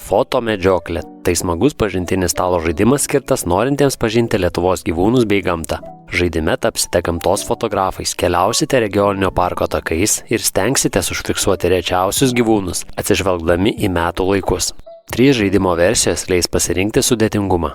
Fotomedžioklė – tai smagus pažintinis stalo žaidimas skirtas norintiems pažinti Lietuvos gyvūnus bei gamtą. Žaidime tapsite gamtos fotografais, keliausite regioninio parko takais ir stengsitės užfiksuoti rečiausius gyvūnus, atsižvelgdami į metų laikus. 3 žaidimo versijos leis pasirinkti sudėtingumą.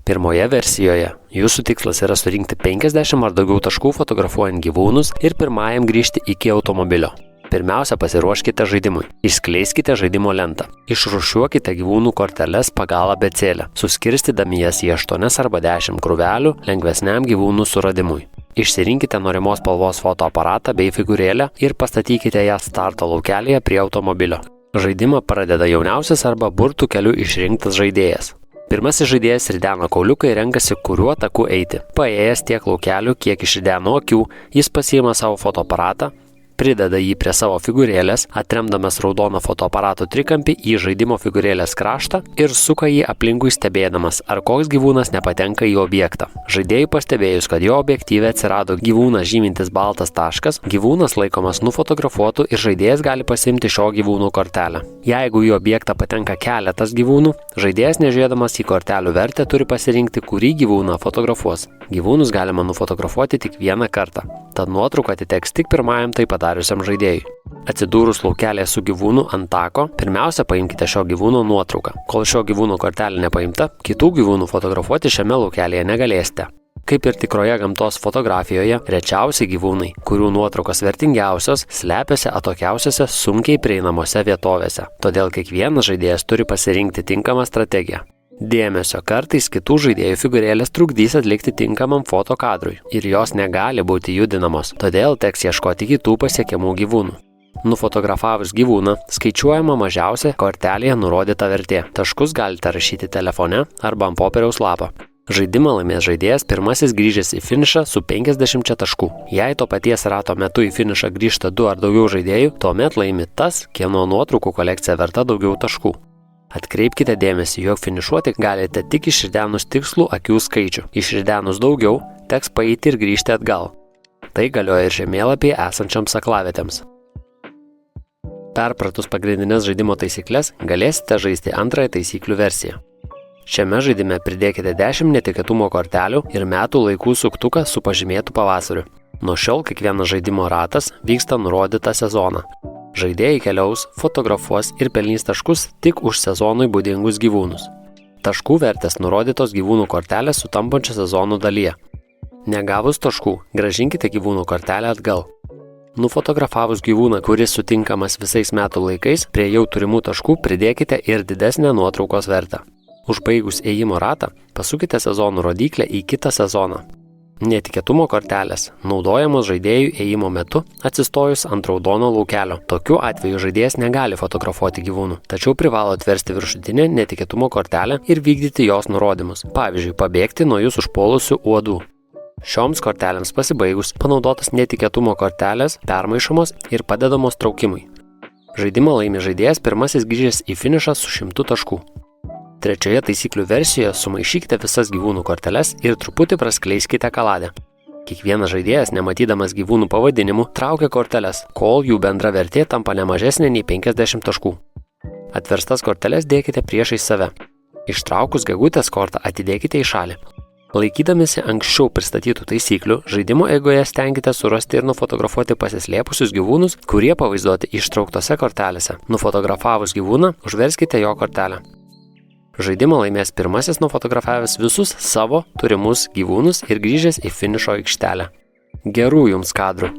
Pirmoje versijoje jūsų tikslas yra surinkti 50 ar daugiau taškų fotografuojant gyvūnus ir pirmajam grįžti iki automobilio. Pirmiausia, pasiruoškite žaidimui. Išskleiskite žaidimo lentą. Išrūšiuokite gyvūnų korteles pagal abėcėlę, suskirstydami jas į 8 arba 10 krūvelių lengvesniam gyvūnų suradimui. Išsirinkite norimos spalvos fotoaparatą bei figūrėlę ir pastatykite ją starto laukelyje prie automobilio. Žaidimą pradeda jauniausias arba burtų keliu išrinktas žaidėjas. Pirmasis žaidėjas rideno kauliuką ir renkasi, kuriuo taku eiti. Paėjęs tiek laukelių, kiek išrideno akių, jis pasiima savo fotoaparatą, prideda jį prie savo figūrėlės, atremdamas raudoną fotoaparato trikampį į žaidimo figūrėlės kraštą ir suka jį aplinkui stebėdamas, ar koks gyvūnas nepatenka į objektą. Žaidėjui pastebėjus, kad jo objektyve atsirado gyvūnas žymintis baltas taškas, gyvūnas laikomas nufotografuotu ir žaidėjas gali pasiimti šio gyvūnų kortelę. Jeigu į objektą patenka keletas gyvūnų, žaidėjas nežiūrėdamas į kortelių vertę turi pasirinkti, kurį gyvūną fotografuos. Gyvūnus galima nufotografuoti tik vieną kartą, tad nuotrauka atiteks tik pirmajam tai padariusiam žaidėjui. Atsidūrus laukelėje su gyvūnu ant tako, pirmiausia paimkite šio gyvūno nuotrauką. Kol šio gyvūno kortelė nepaimta, kitų gyvūnų fotografuoti šiame laukelėje negalėsite. Kaip ir tikroje gamtos fotografijoje, rečiausi gyvūnai, kurių nuotraukos vertingiausios, slepiasi atokiausiose sunkiai prieinamose vietovėse. Todėl kiekvienas žaidėjas turi pasirinkti tinkamą strategiją. Dėmesio, kartais kitų žaidėjų figūrėlės trukdys atlikti tinkamam fotokadrui ir jos negali būti judinamos, todėl teks ieškoti kitų pasiekiamų gyvūnų. Nufotografavus gyvūną, skaičiuojama mažiausia kortelėje nurodyta vertė. Taškus galite rašyti telefone arba ant popieriaus lapo. Žaidimą laimės žaidėjas pirmasis grįžęs į finišą su 50 taškų. Jei to paties rato metu į finišą grįžta 2 ar daugiau žaidėjų, tuomet laimi tas, kieno nuotraukų kolekcija verta daugiau taškų. Atkreipkite dėmesį, jog finišuoti galite tik išridenus tikslų akių skaičių. Išridenus daugiau, teks paeiti ir grįžti atgal. Tai galioja ir žemėlapyje esančiams aklavietėms. Perpratus pagrindinės žaidimo taisyklės, galėsite žaisti antrąją taisyklių versiją. Šiame žaidime pridėkite 10 netikėtumo kortelių ir metų laikų suktuką su pažymėtu pavasariu. Nuo šiol kiekvienas žaidimo ratas vyksta nurodytą sezoną. Žaidėjai keliaus, fotografuos ir pelnys taškus tik už sezonui būdingus gyvūnus. Taškų vertės nurodytos gyvūnų kortelės sutampančio sezonų dalyje. Negavus taškų, grąžinkite gyvūnų kortelę atgal. Nufotografavus gyvūną, kuris sutinkamas visais metų laikais, prie jau turimų taškų pridėkite ir didesnę nuotraukos vertę. Užbaigus ėjimo ratą, pasukite sezonų rodyklę į kitą sezoną. Netikėtumo kortelės naudojamos žaidėjų ėjimo metu atsistojus ant raudono laukelio. Tokiu atveju žaidėjas negali fotografuoti gyvūnų, tačiau privalo atversti viršutinę netikėtumo kortelę ir vykdyti jos nurodymus. Pavyzdžiui, pabėgti nuo jūs užpuolusių uodų. Šioms kortelėms pasibaigus, panaudotas netikėtumo kortelės permaišomos ir padedamos traukimui. Žaidimą laimi žaidėjas pirmasis grįžęs į finišą su 100 taškų. Trečioje taisyklių versijoje sumaišykite visas gyvūnų korteles ir truputį praskleiskite kaladę. Kiekvienas žaidėjas, nematydamas gyvūnų pavadinimų, traukia korteles, kol jų bendra vertė tampa nemažesnė nei 50 taškų. Atverstas korteles dėkite priešais save. Ištraukus gegutės kortą atidėkite į šalį. Laikydamisi anksčiau pristatytų taisyklių, žaidimo eigoje stenkite surasti ir nufotografuoti pasislėpusius gyvūnus, kurie pavaizduoti ištrauktose kortelėse. Nufotografavus gyvūną, užverskite jo kortelę. Žaidimą laimės pirmasis nufotografavęs visus savo turimus gyvūnus ir grįžęs į finišo aikštelę. Gerų jums kadrų!